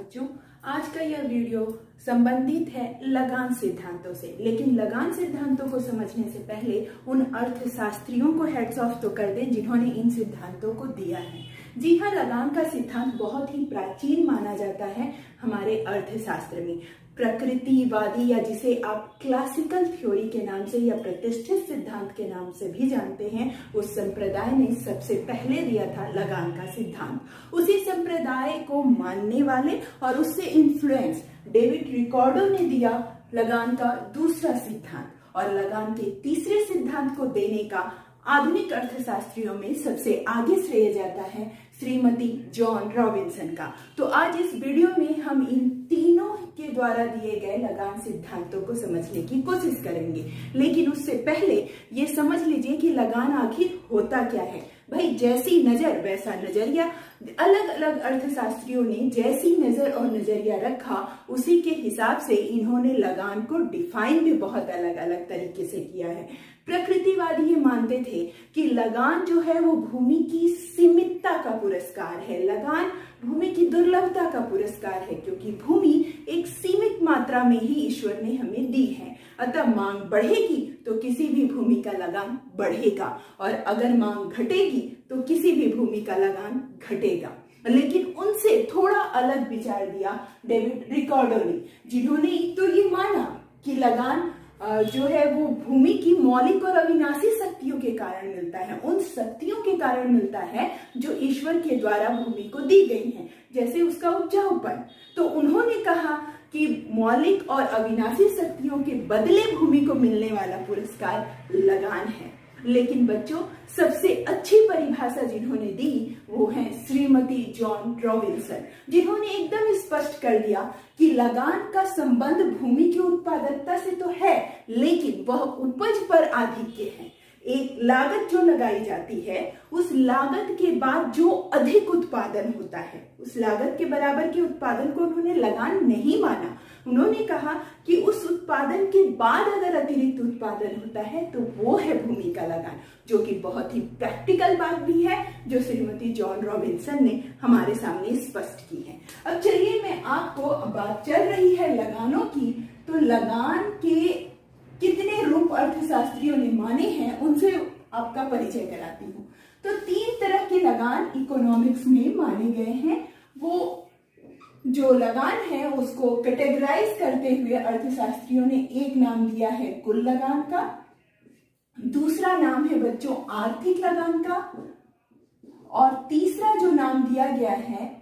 बच्चों, आज का यह वीडियो संबंधित है लगान सिद्धांतों से। लेकिन लगान सिद्धांतों को समझने से पहले उन अर्थशास्त्रियों को हेड्स ऑफ तो कर दें जिन्होंने इन सिद्धांतों को दिया है। जी हाँ, लगान का सिद्धांत बहुत ही प्राचीन माना जाता है हमारे अर्थशास्त्र में। प्रकृतिवादी या जिसे आप क्लासिकल थ्योरी के नाम से या प्रतिष्ठित सिद्धांत के नाम से भी जानते हैं, उस संप्रदाय ने सबसे पहले दिया था लगान का सिद्धांत। उसी संप्रदाय को मानने वाले और उससे इन्फ्लुएंस डेविड रिकार्डो ने दिया लगान का दूसरा सिद्धांत, और लगान के तीसरे सिद्धांत को देने का आधुनिक अर्थशास्त्रियों में सबसे आगे श्रेय जाता है श्रीमती जॉन रॉबिन्सन का। तो आज इस वीडियो में हम इन तीनों के द्वारा दिए गए लगान सिद्धांतों को समझने की कोशिश करेंगे। लेकिन उससे पहले ये समझ लीजिए कि लगान आखिर होता क्या है। भाई, जैसी नजर वैसा नजरिया। अलग अलग अर्थशास्त्रियों ने जैसी नजर और नजरिया रखा, उसी के हिसाब से इन्होंने लगान को डिफाइन भी बहुत अलग अलग तरीके से किया है। प्रकृतिवादी ये मानते थे कि लगान जो है वो भूमि की सीमितता का पुरस्कार है। लगान भूमि की दुर्लभता का पुरस्कार है, क्योंकि भूमि एक सीमित मात्रा में ही ईश्वर ने हमें दी है। अतः मांग बढ़ेगी तो किसी भी भूमि का लगान बढ़ेगा, और अगर मांग घटेगी तो किसी भी भूमि का लगान घटेगा। लेकिन उनसे थोड़ा अलग विचार दिया डेविड रिकार्डो ने, जिन्होंने एक तो ये माना कि लगान जो है वो भूमि की मौलिक और अविनाशी शक्तियों के कारण मिलता है। उन शक्तियों के कारण मिलता है जो ईश्वर के द्वारा भूमि को दी गई हैं, जैसे उसका उपजाऊपन। तो उन्होंने कहा कि मौलिक और अविनाशी शक्तियों के बदले भूमि को मिलने वाला पुरस्कार लगान है। लेकिन बच्चों, सबसे अच्छी परिभाषा जिन्होंने दी वो है श्रीमती जॉन रॉबिन्सन, जिन्होंने एकदम स्पष्ट कर दिया कि लगान का संबंध भूमि की उत्पादकता से तो है, लेकिन वह उपज पर आधिक्य है। एक लागत जो लगाई जाती है, उस लागत के बाद जो अधिक उत्पादन होता है, उस लागत के बराबर के उत्पादन को उन्होंने लगान नहीं माना। उन्होंने कहा कि उस उत्पादन के बाद अगर अतिरिक्त उत्पादन होता है तो वो है भूमि का लगान, जो कि बहुत ही प्रैक्टिकल बात भी है, जो श्रीमती जॉन रॉबिन्सन ने हमारे सामने स्पष्ट की है। अब चलिए, मैं आपको, बात चल रही है लगानों की, तो लगान के कितने रूप अर्थशास्त्रियों ने माने हैं उनसे आपका परिचय कराती हूँ। तो 3 तरह के लगान इकोनॉमिक्स में माने गए हैं। वो जो लगान है उसको कैटेगराइज करते हुए अर्थशास्त्रियों ने एक नाम दिया है कुल लगान का, दूसरा नाम है बच्चों आर्थिक लगान का, और तीसरा जो नाम दिया गया है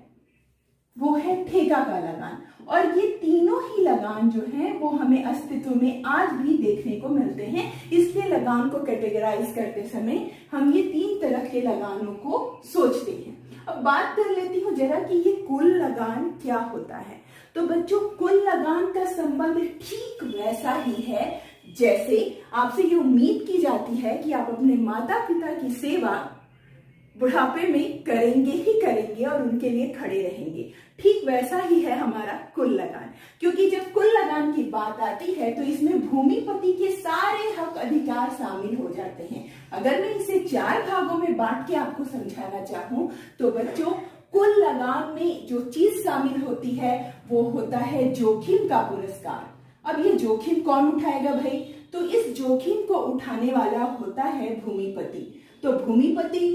वो है ठेका का लगान। और ये तीनों ही लगान जो हैं वो हमें अस्तित्व में आज भी देखने को मिलते हैं। इसलिए लगान को कैटेगराइज करते समय हम ये 3 तरह के लगानों को सोचते हैं। अब बात कर लेती हूँ जरा कि ये कुल लगान क्या होता है। तो बच्चों, कुल लगान का संबंध ठीक वैसा ही है जैसे आपसे ये उम्मीद की जाती है कि आप अपने माता पिता की सेवा बुढ़ापे में करेंगे ही करेंगे और उनके लिए खड़े रहेंगे। ठीक वैसा ही है हमारा कुल लगान, क्योंकि जब कुल लगान की बात आती है तो इसमें भूमिपति के सारे हक अधिकार शामिल हो जाते हैं। अगर मैं इसे 4 भागों में बांट के आपको समझाना चाहूं तो बच्चों, कुल लगान में जो चीज शामिल होती है वो होता है जोखिम का पुरस्कार। अब ये जोखिम कौन उठाएगा भाई? तो इस जोखिम को उठाने वाला होता है भूमिपति। तो भूमिपति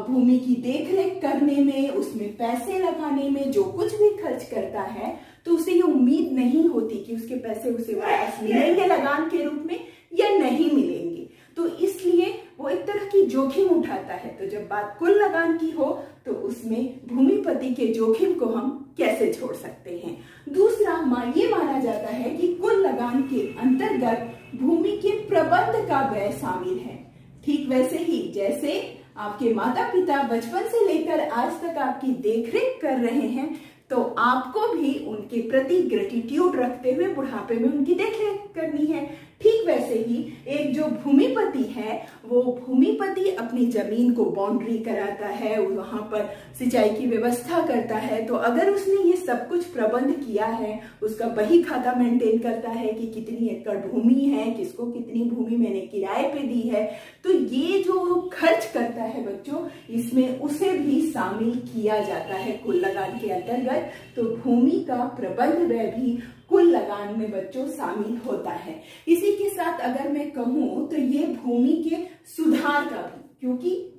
भूमि की देखरेख करने में, उसमें पैसे लगाने में जो कुछ भी खर्च करता है, तो उसे ये उम्मीद नहीं होती कि उसके पैसे उसे वापस मिलेंगे लगान के रूप में या नहीं मिलेंगे। तो इसलिए वो एक तरह की जोखिम उठाता है। तो जब बात कुल लगान की हो तो उसमें भूमिपति के जोखिम को हम कैसे छोड़ सकते हैं। दूसरा, ये माना जाता है कि कुल लगान के अंतर्गत भूमि के प्रबंध का व्यय शामिल है। ठीक वैसे ही जैसे आपके माता पिता बचपन से लेकर आज तक आपकी देखरेख कर रहे हैं, तो आपको भी उनके प्रति ग्रेटिट्यूड रखते हुए बुढ़ापे में उनकी देखरेख करनी है। ठीक वैसे ही एक जो भूमिपति है, वो भूमिपति अपनी जमीन को बाउंड्री कराता है, वहां पर सिंचाई की व्यवस्था करता है। तो अगर उसने ये सब कुछ प्रबंध किया है, उसका बही खाता मेंटेन करता है कि कितनी एकड़ भूमि है, किसको कितनी भूमि मैंने किराए पे दी है, तो ये जो खर्च करता है बच्चों, इसमें उसे भी शामिल किया जाता है कुल लगान के अंतर्गत। तो भूमि का प्रबंध व्यय भी कुल लगान में बच्चों शामिल होता है। इसी के साथ अगर मैं कहूं तो ये भूमि के सुधार का भी, क्योंकि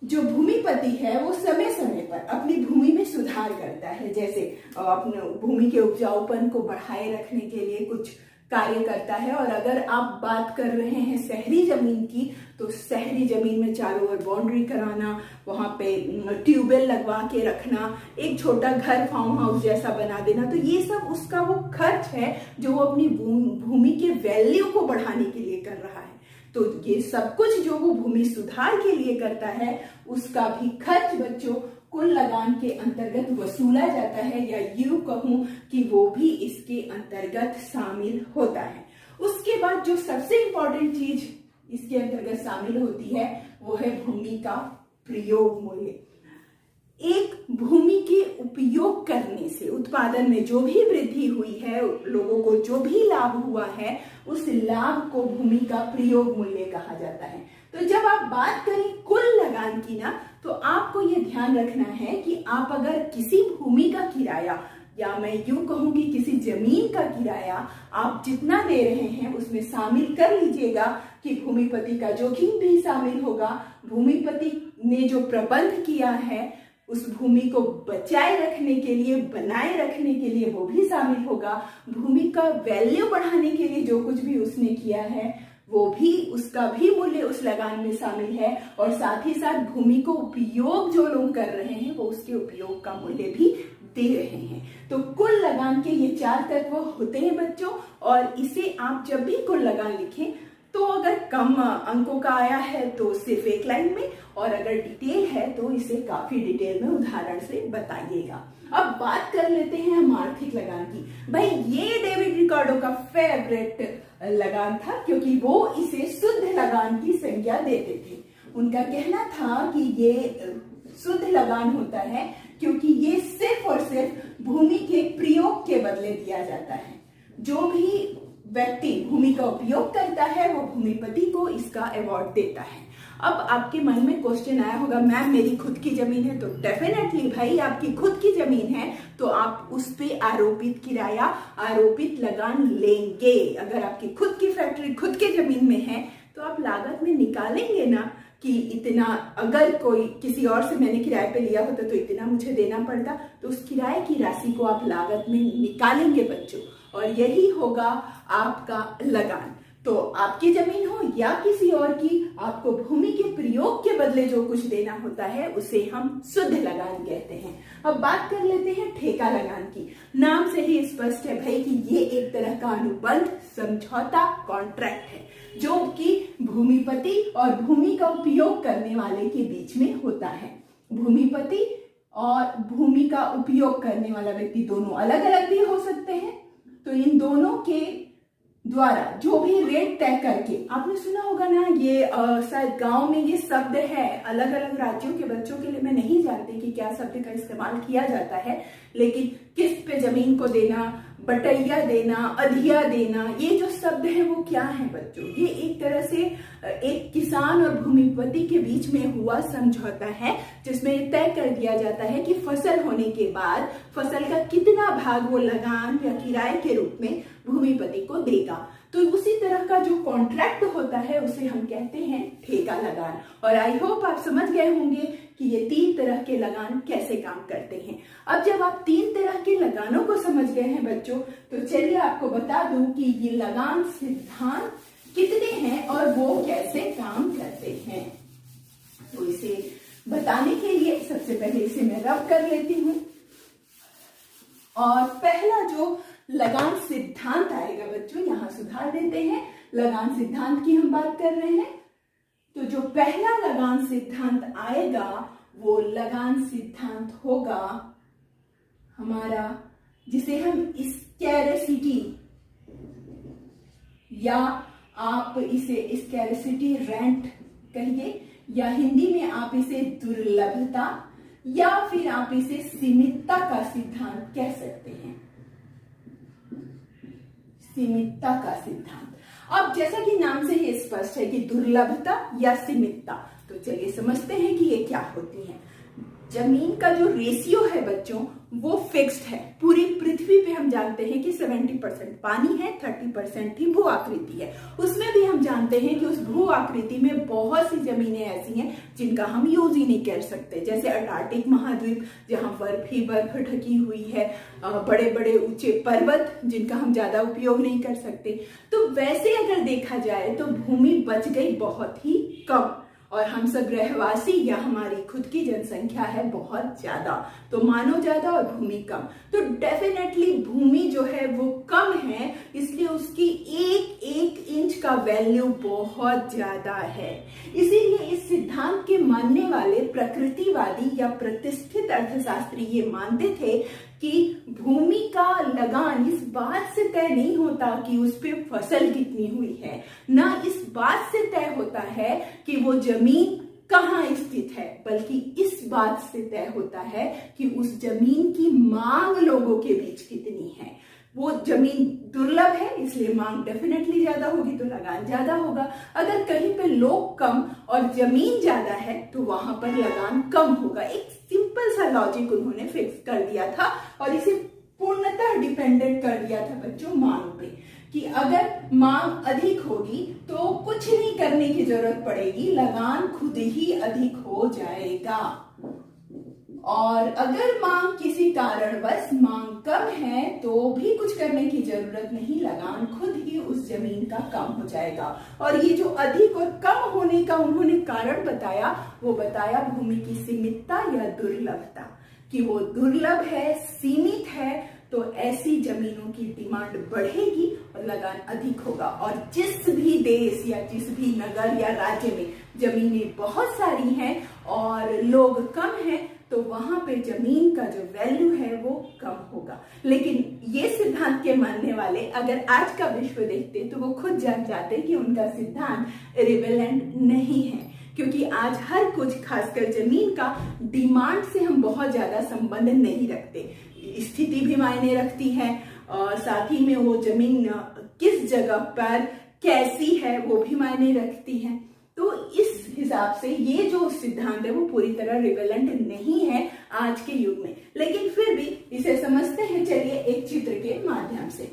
जो भूमिपति है वो समय समय पर अपनी भूमि में सुधार करता है, जैसे अपने भूमि के उपजाऊपन को बढ़ाए रखने के लिए कुछ कार्य करता है। और अगर आप बात कर रहे हैं शहरी जमीन की, तो शहरी जमीन में चारों ओर बाउंड्री कराना, वहां पे ट्यूबवेल लगवा के रखना, एक छोटा घर फार्म हाउस जैसा बना देना, तो ये सब उसका वो खर्च है जो वो अपनी भूमि के वैल्यू को बढ़ाने के लिए कर रहा है। तो ये सब कुछ जो वो भूमि सुधार के लिए करता है, उसका भी खर्च बच्चों कुल लगान के अंतर्गत वसूला जाता है, या यूं कहूं कि वो भी इसके अंतर्गत शामिल होता है। उसके बाद जो सबसे इंपॉर्टेंट चीज इसके अंतर्गत शामिल होती है, वो है भूमि का प्रयोग मूल्य। एक भूमि के उपयोग करने से उत्पादन में जो भी वृद्धि हुई है, लोगों को जो भी लाभ हुआ है, उस लाभ को भूमि का प्रयोग मूल्य कहा जाता है। तो जब आप बात करें कुल लगान की ना, तो आपको ये ध्यान रखना है कि आप अगर किसी भूमि का किराया, या मैं यूं कहूं कि किसी जमीन का किराया आप जितना दे रहे हैं, उसमें शामिल कर लीजिएगा कि भूमिपति का जोखिम भी शामिल होगा। भूमिपति ने जो प्रबंध किया है उस भूमि को बचाए रखने के लिए, बनाए रखने के लिए, वो भी शामिल होगा। भूमि का वैल्यू बढ़ाने के लिए जो कुछ भी उसने किया है, वो भी, उसका भी मूल्य उस लगान में शामिल है। और साथ ही साथ भूमि को उपयोग जो लोग कर रहे हैं, वो उसके उपयोग का मूल्य भी दे रहे हैं। तो कुल लगान के ये 4 तत्व होते हैं बच्चों, और इसे आप जब भी कुल लगान लिखें, तो अगर कम अंकों का आया है तो सिर्फ एक लाइन में, और अगर डिटेल है तो इसे काफी डिटेल में उदाहरण से बताइएगा। अब बात कर लेते हैं हम आर्थिक लगान की। भाई ये डेविड रिकार्डो का फेवरेट लगान था, क्योंकि वो इसे शुद्ध लगान की संज्ञा देते थे। उनका कहना था कि ये शुद्ध लगान होता है क्योंकि ये सिर्फ और सिर्फ भूमि के प्रयोग के बदले दिया जाता है। जो भी व्यक्ति भूमि का उपयोग करता है, वो भूमिपति को इसका अवार्ड देता है। अब आपके मन में क्वेश्चन आया होगा, मैम मेरी खुद की जमीन है। तो डेफिनेटली भाई, आपकी खुद की जमीन है तो आप उस पे आरोपित किराया, आरोपित लगान लेंगे। अगर आपकी खुद की फैक्ट्री, खुद की जमीन में है, तो आप लागत में निकालेंगे ना कि इतना, अगर कोई किसी और से मैंने किराए पे लिया होता तो इतना मुझे देना पड़ता, तो उस किराए की राशि को आप लागत में निकालेंगे बच्चों, और यही होगा आपका लगान। तो आपकी जमीन हो या किसी और की, आपको भूमि के प्रयोग के बदले जो कुछ देना होता है, उसे हम शुद्ध लगान कहते हैं। अब बात कर लेते हैं ठेका लगान की। नाम से ही स्पष्ट है भाई कि ये एक तरह का अनुबंध, समझौता, कॉन्ट्रैक्ट है, जो कि भूमिपति और भूमि का उपयोग करने वाले के बीच में होता है। भूमिपति और भूमि का उपयोग करने वाला व्यक्ति दोनों अलग अलग भी हो सकते हैं। तो इन दोनों के द्वारा जो भी रेट तय करके, आपने सुना होगा ना, ये शायद गांव में ये शब्द है, अलग अलग राज्यों के बच्चों के लिए मैं नहीं जानती कि क्या शब्द का इस्तेमाल किया जाता है, लेकिन किस्त पे जमीन को देना, बटैया देना, अधिया देना, ये जो शब्द है वो क्या है बच्चों? ये एक तरह से एक किसान और भूमिपति के बीच में हुआ समझौता है, जिसमें तय कर दिया जाता है कि फसल होने के बाद फसल का कितना भाग वो लगान या किराए के रूप में भूमिपति को देगा। तो उसी तरह का जो कॉन्ट्रैक्ट होता है उसे हम कहते हैं ठेका लगान। और आई होप आप समझ गए होंगे कि ये 3 तरह के लगान कैसे काम करते हैं। अब जब आप 3 तरह के लगानों को समझ गए हैं बच्चों, तो चलिए आपको बता दूं कि ये लगान सिद्धांत कितने हैं और वो कैसे काम करते हैं। तो इसे बताने के लिए सबसे पहले इसे मैं रब कर लेती हूं, और पहला जो लगान सिद्धांत आएगा बच्चों, यहां सुधार देते हैं, लगान सिद्धांत की हम बात कर रहे हैं। तो जो पहला लगान सिद्धांत आएगा वो लगान सिद्धांत होगा हमारा, जिसे हम स्कैरसिटी या आप इसे स्कैरसिटी रेंट कहिए, या हिंदी में आप इसे दुर्लभता, या फिर आप इसे सीमितता का सिद्धांत कह सकते हैं। सीमितता का सिद्धांत। अब जैसा कि नाम से ही स्पष्ट है कि दुर्लभता या सीमितता, तो चलिए समझते हैं कि ये क्या होती है। जमीन का जो रेशियो है बच्चों वो फिक्स्ड है। पूरी पृथ्वी पे हम जानते हैं कि 70% पानी है, 30% ही भू आकृति है। उसमें भी हम जानते हैं कि उस भू आकृति में बहुत सी जमीनें ऐसी हैं जिनका हम यूज ही नहीं कर सकते, जैसे अंटार्कटिक महाद्वीप जहां बर्फ ही बर्फ ढकी हुई है, बड़े बड़े ऊंचे पर्वत जिनका हम ज्यादा उपयोग नहीं कर सकते। तो वैसे अगर देखा जाए तो भूमि बच गई बहुत ही कम, और हम सब रहवासी या हमारी खुद की जनसंख्या है बहुत ज्यादा, तो मानव ज्यादा और भूमि कम। तो डेफिनेटली भूमि जो है वो कम है, इसलिए उसकी एक एक इंच का वैल्यू बहुत ज्यादा है। इसीलिए इस सिद्धांत के मानने वाले प्रकृतिवादी या प्रतिष्ठित अर्थशास्त्री ये मानते थे कि भूमि का लगान इस बात से तय नहीं होता कि उस पे फसल कितनी हुई है, ना इस बात से तय होता है कि वो जमीन कहाँ स्थित है, बल्कि इस बात से तय होता है कि उस जमीन की मांग लोगों के बीच कितनी है। वो जमीन दुर्लभ है इसलिए मांग डेफिनेटली ज्यादा होगी, तो लगान ज्यादा होगा। अगर कहीं पे लोग कम और जमीन ज्यादा है तो वहां पर लगान कम होगा। एक सिंपल सा लॉजिक उन्होंने फिक्स कर दिया था और इसे पूर्णतः डिपेंडेंट कर दिया था बच्चों मांग पे, कि अगर मांग अधिक होगी तो कुछ नहीं करने की जरूरत पड़ेगी, लगान खुद ही अधिक हो जाएगा। और अगर मांग किसी कारणवश मांग कम है तो भी कुछ करने की जरूरत नहीं, लगान खुद ही उस जमीन का कम हो जाएगा। और ये जो अधिक और कम होने का उन्होंने कारण बताया, वो बताया भूमि की सीमितता या दुर्लभता, कि वो दुर्लभ है, सीमित है, तो ऐसी जमीनों की डिमांड बढ़ेगी और लगान अधिक होगा। और जिस भी देश या जिस भी नगर या राज्य में जमीनें बहुत सारी हैं और लोग कम हैं, तो वहां पे जमीन का जो वैल्यू है वो कम होगा। लेकिन ये सिद्धांत के मानने वाले अगर आज का विश्व देखते तो वो खुद जान जाते कि उनका सिद्धांत रिवेलेंट नहीं है, क्योंकि आज हर कुछ, खासकर जमीन का डिमांड से हम बहुत ज्यादा संबंध नहीं रखते। स्थिति भी मायने रखती है और साथ ही में वो जमीन किस जगह पर कैसी है वो भी मायने रखती है। तो इस हिसाब से ये जो सिद्धांत है वो पूरी तरह रिवेलेंट नहीं है आज के युग में, लेकिन फिर भी इसे समझते हैं चलिए एक चित्र के माध्यम से।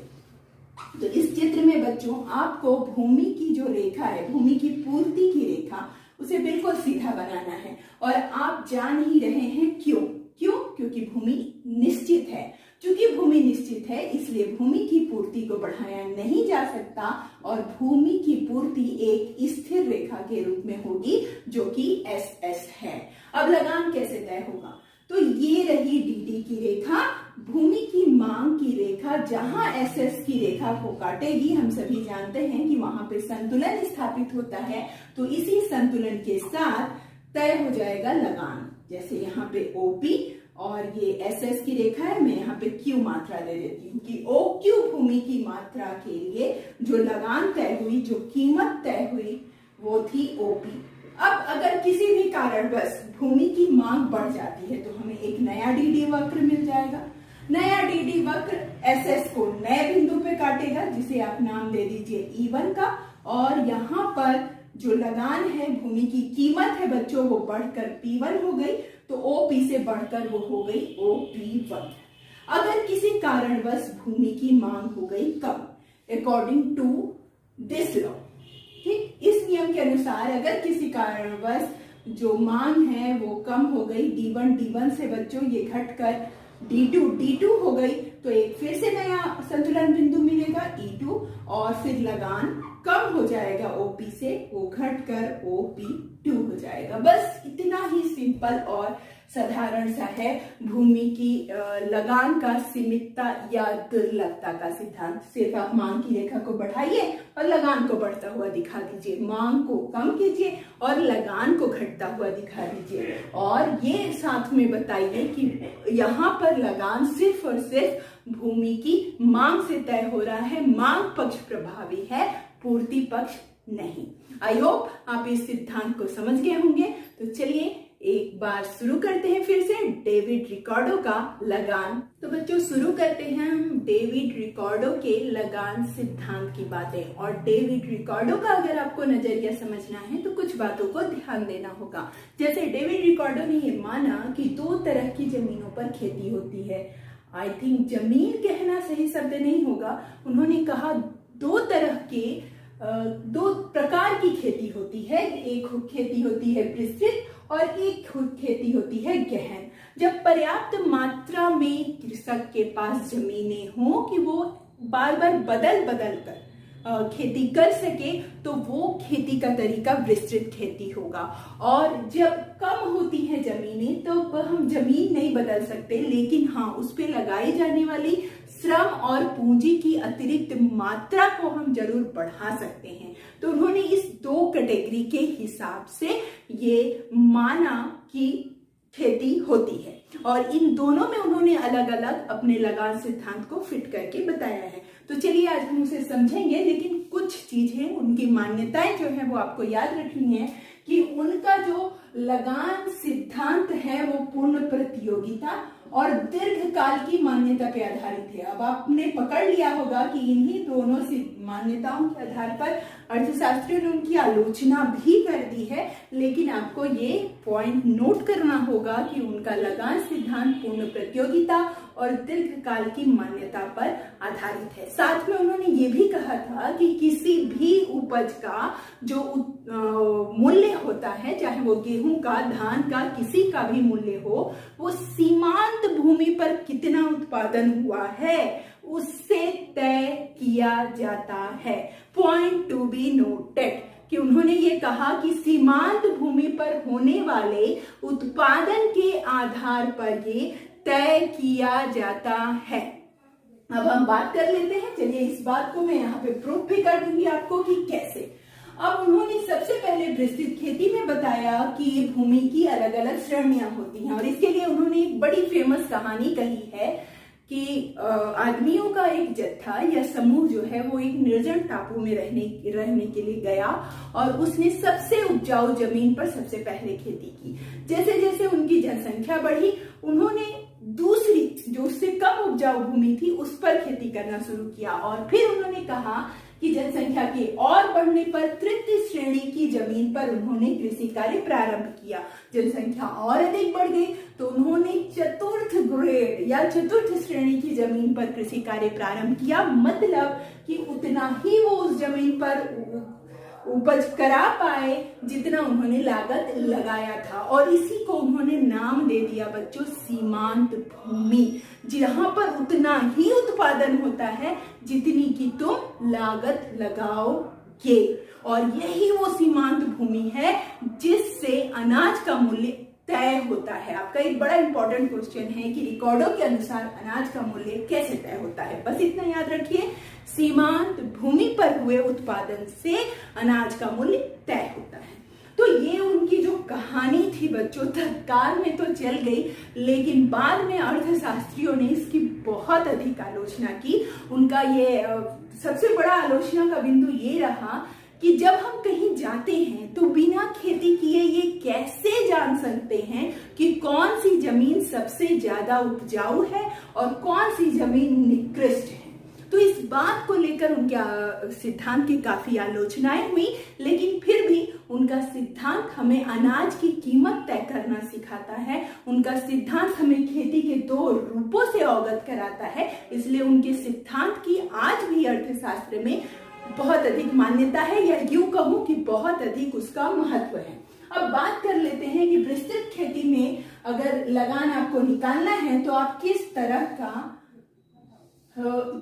तो इस चित्र में बच्चों आपको भूमि की जो रेखा है, भूमि की पूर्ति की रेखा, उसे बिल्कुल सीधा बनाना है। और आप जान ही रहे हैं क्यों? क्योंकि भूमि निश्चित है। चूंकि भूमि निश्चित है इसलिए भूमि की पूर्ति को बढ़ाया नहीं जा सकता और भूमि की पूर्ति एक स्थिर रेखा के रूप में होगी जो कि SS है। अब लगान कैसे तय होगा? तो ये रही DD की रेखा, भूमि की मांग की रेखा, जहां SS की रेखा को काटेगी हम सभी जानते हैं कि वहां पे संतुलन स्थापित होता है। तो इसी संतुलन के साथ तय हो जाएगा लगान। जैसे यहाँ पे OP और ये SS की रेखा है, मैं यहाँ पे Q मात्रा दे देती हूँ कि OQ भूमि की मात्रा के लिए जो लगान तय हुई, जो कीमत तय हुई, वो थी OP। अब अगर किसी भी कारणवश भूमि की मांग बढ़ जाती है तो हमें एक नया DD वक्र मिल जाएगा। नया DD वक्र SS को नए बिंदु पे काटेगा जिसे आप नाम दे दीजिए E1 का, और यहाँ पर जो लगान है, भूमि की कीमत है बच्चों, वो बढ़कर P1 हो गई, तो OP से बढ़कर वो हो गई OP1। अगर किसी कारणवश भूमि की मांग हो गई कम, अकॉर्डिंग टू दिस लॉ, ठीक, इस नियम के अनुसार अगर किसी कारणवश जो मांग है वो कम हो गई, D1 से बच्चों ये घटकर D2 हो गई, तो एक फिर से नया संतुलन बिंदु मिलेगा E2, और फिर लगान कम हो जाएगा OP से, वो घटकर OP2 हो जाएगा। बस इतना ही सिंपल और साधारण सा है भूमि की लगान का सीमितता या दुर्लभता का सिद्धांत। सिर्फ आप मांग की रेखा को बढ़ाइए और लगान को बढ़ता हुआ दिखा दीजिए, मांग को कम कीजिए और लगान को घटता हुआ दिखा दीजिए, और ये साथ में बताइए कि यहाँ पर लगान सिर्फ और सिर्फ भूमि की मांग से तय हो रहा है, मांग पक्ष प्रभावी है, पूर्ति पक्ष नहीं। आई होप आप इस सिद्धांत को समझ गए होंगे। तो चलिए एक बार शुरू करते हैं फिर से डेविड रिकार्डो का लगान। तो बच्चों शुरू करते हैं हम डेविड रिकार्डो के लगान सिद्धांत की बातें। और डेविड रिकार्डो का अगर आपको नजरिया समझना है तो कुछ बातों को ध्यान देना होगा। जैसे डेविड रिकार्डो ने ये माना कि 2 तरह की जमीनों पर खेती होती है। आई थिंक जमीन कहना सही शब्द नहीं होगा, उन्होंने कहा 2 तरह के 2 प्रकार की खेती होती है। एक खेती होती है विस्तृत और एक खेती होती है गहन। जब पर्याप्त मात्रा में कृषक के पास जमीनें हों कि वो बार बार बदल कर खेती कर सके तो वो खेती का तरीका विस्तृत खेती होगा। और जब कम होती है जमीनें तो हम जमीन नहीं बदल सकते, लेकिन हाँ उस पे लगाई जाने वाली श्रम और पूंजी की अतिरिक्त मात्रा को हम जरूर बढ़ा सकते हैं। तो उन्होंने इस 2 कैटेगरी के हिसाब से ये माना कि खेती होती है और इन दोनों में उन्होंने अलग अलग अपने लगान सिद्धांत को फिट करके बताया है। तो चलिए आज हम उसे समझेंगे, लेकिन कुछ चीजें उनकी मान्यताएं जो है वो आपको याद रखनी है कि उनका जो लगान सिद्धांत है वो पूर्ण प्रतियोगिता और दीर्घकाल की मान्यता पे आधारित है। अब आपने पकड़ लिया होगा कि इन्हीं दोनों मान्यताओं के आधार पर अर्थशास्त्रियों ने उनकी आलोचना भी कर दी है, लेकिन आपको ये पॉइंट नोट करना होगा कि उनका लगान सिद्धांत पूर्ण प्रतियोगिता और दीर्घकाल की मान्यता पर आधारित है। साथ में उन्होंने ये भी कहा था कि किसी भी उपज का जो मूल्य होता है, चाहे वो गेहूं का, धान का, किसी का भी मूल्य हो, वो सीमांत भूमि पर कितना उत्पादन हुआ है उससे तय किया जाता है। पॉइंट टू बी नोटेड कि उन्होंने ये कहा कि सीमांत भूमि पर होने वाले उत्पादन के आधार पर ये तय किया जाता है। अब हम बात कर लेते हैं। चलिए इस बात को मैं यहाँ पे प्रूफ भी कर दूंगी आपको कि कैसे। अब उन्होंने सबसे पहले विस्तृत खेती में बताया कि भूमि की अलग अलग श्रेणियां होती हैं और इसके लिए उन्होंने एक बड़ी फेमस कहानी कही है कि आदमियों का एक जत्था या समूह जो है वो एक निर्जन टापू में रहने के लिए गया और उसने सबसे उपजाऊ जमीन पर सबसे पहले खेती की। जैसे जैसे उनकी जनसंख्या बढ़ी, उन्होंने दूसरी जो उससे कम उपजाऊ भूमि थी उस पर खेती करना शुरू किया और फिर उन्होंने कहा कि जनसंख्या के और बढ़ने पर तृतीय श्रेणी की जमीन पर उन्होंने कृषि कार्य प्रारंभ किया। जनसंख्या और अधिक बढ़ गई तो उन्होंने चतुर्थ ग्रेड या चतुर्थ श्रेणी की जमीन पर कृषि कार्य प्रारंभ किया। मतलब कि उतना ही वो उस जमीन पर उपज करा पाए जितना उन्होंने लागत लगाया था और इसी को उन्होंने नाम दे दिया बच्चों सीमांत भूमि, जहां पर उतना ही उत्पादन होता है जितनी की तुम लागत लगाओगे। और यही वो सीमांत भूमि है जिससे अनाज का मूल्य तय होता है। आपका एक बड़ा इंपॉर्टेंट क्वेश्चन है कि रिकॉर्डों के अनुसार अनाज का मूल्य कैसे तय होता है। बस इतना याद रखिए, सीमांत भूमि पर हुए उत्पादन से अनाज का मूल्य तय होता है। तो ये उनकी जो कहानी थी बच्चों तत्काल में तो चल गई, लेकिन बाद में अर्थशास्त्रियों ने इसकी बहुत अधिक आलोचना की। उनका ये सबसे बड़ा आलोचना का बिंदु ये रहा कि जब हम कहीं जाते हैं तो बिना खेती किए ये कैसे जान सकते हैं कि कौन सी जमीन सबसे ज्यादा उपजाऊ है और कौन सी जमीन निकृष्ट है। तो इस बात को लेकर उनके सिद्धांत की काफी आलोचनाएं हुई, लेकिन फिर भी उनका सिद्धांत हमें अनाज की कीमत तय करना सिखाता है। उनका सिद्धांत हमें खेती के 2 रूपों से अवगत कराता है। इसलिए उनके सिद्धांत की आज भी अर्थशास्त्र में बहुत अधिक मान्यता है, या यूं कहूं कि बहुत अधिक उसका महत्व है। अब बात कर लेते हैं कि विस्तृत खेती में अगर लगान आपको निकालना है तो आप किस तरह का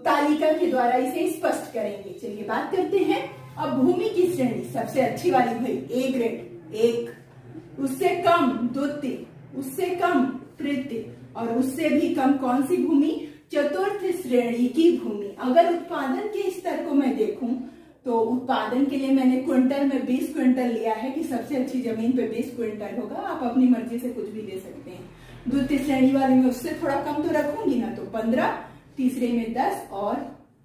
तालिका के द्वारा इसे स्पष्ट करेंगे। चलिए बात करते हैं। अब भूमि की श्रेणी सबसे अच्छी वाली भाई ए ग्रेड 1, उससे कम द्वितीय, उससे कम तृतीय और उससे भी कम कौन सी भूमि, चतुर्थ श्रेणी की भूमि। अगर उत्पादन के स्तर को मैं देखूं तो उत्पादन के लिए मैंने क्विंटल में 20 क्विंटल लिया है कि सबसे अच्छी जमीन पे 20 क्विंटल होगा। आप अपनी मर्जी से कुछ भी ले सकते हैं। द्वितीय श्रेणी वाले में उससे थोड़ा कम तो रखूंगी ना, तो 15, तीसरे में 10 और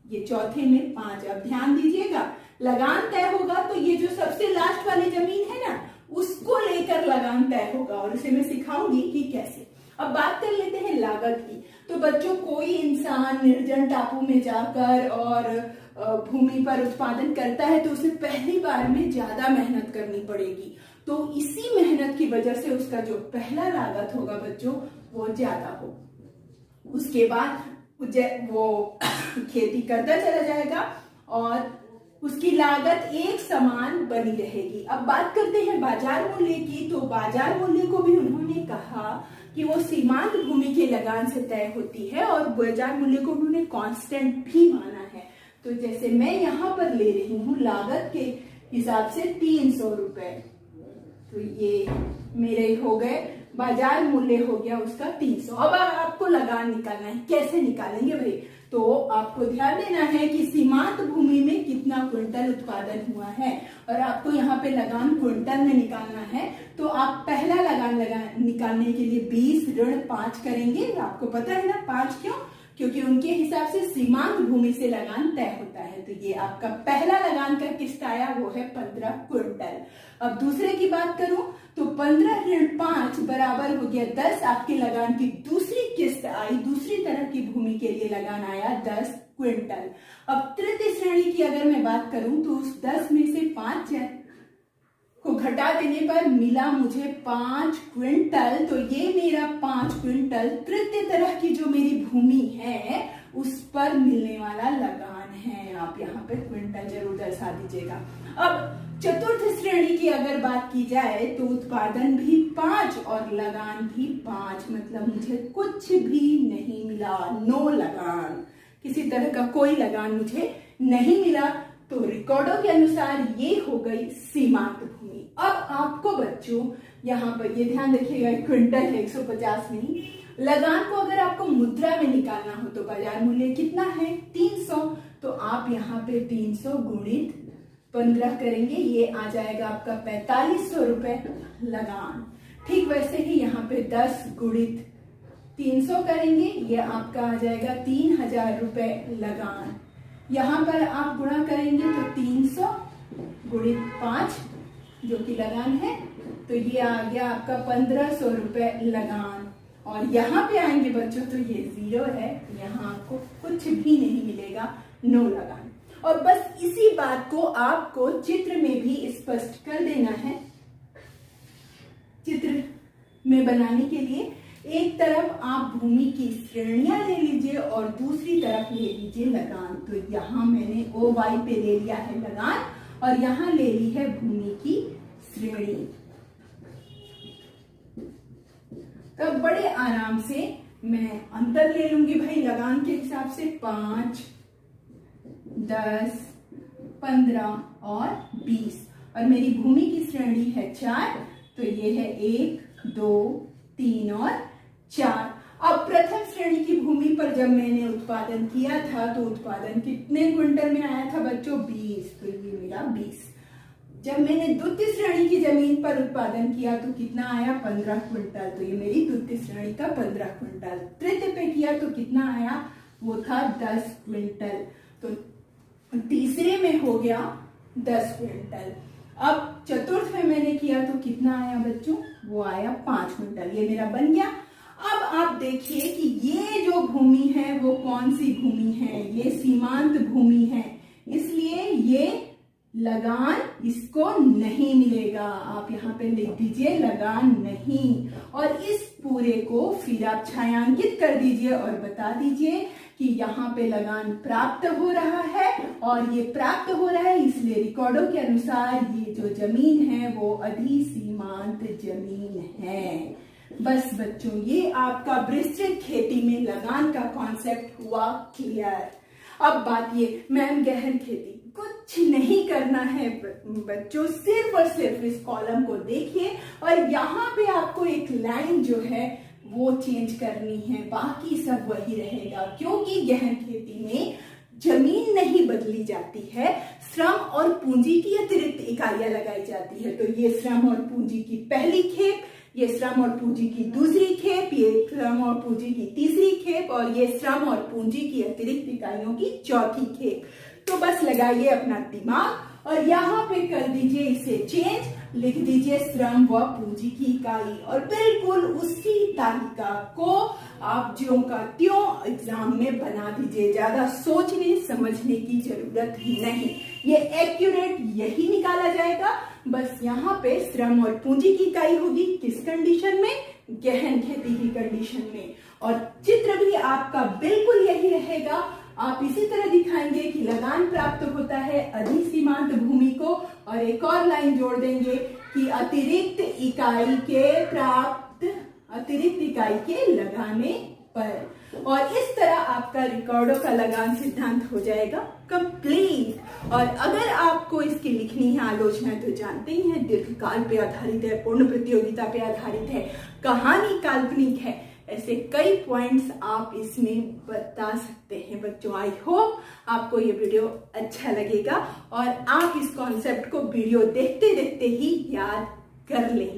ये चौथे में 5। अब ध्यान दीजिएगा, लगान तय होगा तो ये जो सबसे लास्ट वाली जमीन है ना, उसको लेकर लगान तय होगा, और उसे मैं सिखाऊंगी कि कैसे। अब बात कर लेते हैं लागत की। तो बच्चों, कोई इंसान निर्जन टापू में जाकर और भूमि पर उत्पादन करता है तो उसे पहली बार में ज्यादा मेहनत करनी पड़ेगी, तो इसी मेहनत की वजह से उसका जो पहला लागत होगा बच्चों वो ज्यादा हो। उसके बाद वो खेती करता चला जाएगा और उसकी लागत एक समान बनी रहेगी। अब बात करते हैं बाजार मूल्य की। तो बाजार मूल्य को भी उन्होंने कहा कि वो सीमांत भूमि के लगान से तय होती है, और बाजार मूल्य को उन्होंने कांस्टेंट भी माना है। तो जैसे मैं यहाँ पर ले रही हूँ लागत के हिसाब से 300 रुपए, तो ये मेरे हो गए, बाजार मूल्य हो गया उसका 300। अब आपको लगान निकालना है, कैसे निकालेंगे भाई? तो आपको ध्यान देना है कि सीमांत भूमि में कितना क्विंटल उत्पादन हुआ है, और आपको यहाँ पे लगान क्विंटल में निकालना है। तो आप पहला लगान निकालने के लिए 20 ऋण 5 करेंगे। आपको पता है ना 5 क्यों? क्योंकि उनके हिसाब से सीमांत भूमि से लगान तय होता है। तो ये आपका पहला लगान का किस्त आया, वो है 15 क्विंटल। अब दूसरे की बात करूं तो 15 ऋण 5 बराबर हो गया 10। आपके लगान की दूसरी किस्त आई, दूसरी तरह की भूमि के लिए लगान आया 10 क्विंटल। अब तृतीय श्रेणी की अगर मैं बात करूं तो उस 10 में से 5 को घटा देने पर मिला मुझे 5 क्विंटल। तो ये मेरा 5 क्विंटल तृतीय तरह की जो मेरी भूमि है उस पर मिलने वाला लगान है। आप यहाँ पे क्विंटल जरूर दर्शा दीजिएगा। अब चतुर्थ श्रेणी की अगर बात की जाए तो उत्पादन भी 5 और लगान भी 5, मतलब मुझे कुछ भी नहीं मिला, नो लगान, किसी तरह का कोई लगान मुझे नहीं मिला। तो रिकॉर्डों के अनुसार ये हो गई सीमांत भूमि। अब आपको बच्चों यहाँ पर ये ध्यान रखिएगा, क्विंटल है 150 नहीं। लगान को अगर आपको मुद्रा में निकालना हो तो बाजार मूल्य कितना है 300, तो आप यहाँ पे 300 गुणित 15 करेंगे, ये आ जाएगा आपका 4500 रुपए लगान। ठीक वैसे ही यहाँ पे 10 गुणित 300 करेंगे, ये आपका आ जाएगा 3000 रुपए लगान। यहाँ पर आप गुणा करेंगे तो 300 गुणित 5 जो कि लगान है, तो ये आ गया आपका 1500 रुपए लगान। और यहाँ पे आएंगे बच्चों तो ये 0 है, यहाँ आपको कुछ भी नहीं मिलेगा, नो लगान। और बस इसी बात को आपको चित्र में भी स्पष्ट कर देना है। चित्र में बनाने के लिए एक तरफ आप भूमि की श्रेणियां ले लीजिए और दूसरी तरफ ले लीजिए लगान। तो यहाँ मैंने OY पे ले लिया है लगान और यहाँ ले ली है भूमि की श्रेणी। तब बड़े आराम से मैं अंतर ले लूंगी भाई लगान के हिसाब से 5, 10, 15 और 20, और मेरी भूमि की श्रेणी है 4, तो ये है 1, 2, 3 और 4। अब प्रथम श्रेणी की भूमि पर जब मैंने उत्पादन किया था तो उत्पादन कितने क्विंटल में आया था बच्चों 20, तो ये मेरा 20। जब मैंने द्वितीय श्रेणी की जमीन पर उत्पादन किया तो कितना आया 15 क्विंटल, तो ये मेरी द्वितीय श्रेणी का 15 क्विंटल। तृतीय पे किया तो कितना आया, वो था 10 क्विंटल। तो तीसरे में हो गया 10 क्विंटल। अब चतुर्थ में मैंने किया तो कितना आया बच्चों, वो आया 5 क्विंटल, ये मेरा बन गया। अब आप देखिए कि ये जो भूमि है वो कौन सी भूमि है, ये सीमांत भूमि है, इसलिए ये लगान इसको नहीं मिलेगा। आप यहाँ पे लिख दीजिए लगान नहीं, और इस पूरे को फिर आप छायांकित कर दीजिए और बता दीजिए कि यहाँ पे लगान प्राप्त हो रहा है, और ये प्राप्त हो रहा है इसलिए रिकॉर्डों के अनुसार ये जो जमीन है वो अधिसीमांत जमीन है। बस बच्चों, ये आपका विस्तृत खेती में लगान का कॉन्सेप्ट हुआ क्लियर। अब बात ये, मैम गहन खेती कुछ नहीं करना है बच्चों, सिर्फ और सिर्फ इस कॉलम को देखिए और यहाँ पे आपको एक लाइन जो है वो चेंज करनी है, बाकी सब वही रहेगा। क्योंकि गहन खेती में जमीन नहीं बदली जाती है, श्रम और पूंजी की अतिरिक्त इकाइयां लगाई जाती है। तो ये श्रम और पूंजी की पहली खेप, ये श्रम और पूंजी की दूसरी खेप, ये श्रम और पूंजी की तीसरी खेप, और ये श्रम और पूंजी की अतिरिक्त इकाइयों की चौथी खेप। तो बस लगाइए अपना दिमाग और यहाँ पे कर दीजिए इसे चेंज, लिख दीजिए श्रम व पूंजी की इकाई, और बिल्कुल उसी तालिका को आप ज्यों का त्यों एग्जाम में बना दीजिए। ज्यादा सोचने समझने की जरूरत नहीं, ये एक्यूरेट यही निकाला जाएगा। बस यहाँ पे श्रम और पूंजी की इकाई होगी किस कंडीशन में, गहन खेती की कंडीशन में, और चित्र भी आपका बिल्कुल यही रहेगा। आप इसी तरह दिखाएंगे कि लगान प्राप्त होता है अधिसीमांत भूमि को, और एक और लाइन जोड़ देंगे कि अतिरिक्त इकाई के लगाने पर, और इस तरह आपका रिकॉर्डों का लगान सिद्धांत हो जाएगा कंप्लीट। और अगर आपको इसकी लिखनी है आलोचना, तो जानते ही हैं दीर्घकाल पे आधारित है, पूर्ण प्रतियोगिता पे आधारित है, कहानी काल्पनिक है, ऐसे कई पॉइंट्स आप इसमें बता सकते हैं बच्चों। आई होप आपको ये वीडियो अच्छा लगेगा और आप इस कॉन्सेप्ट को वीडियो देखते देखते ही याद कर लेंगे।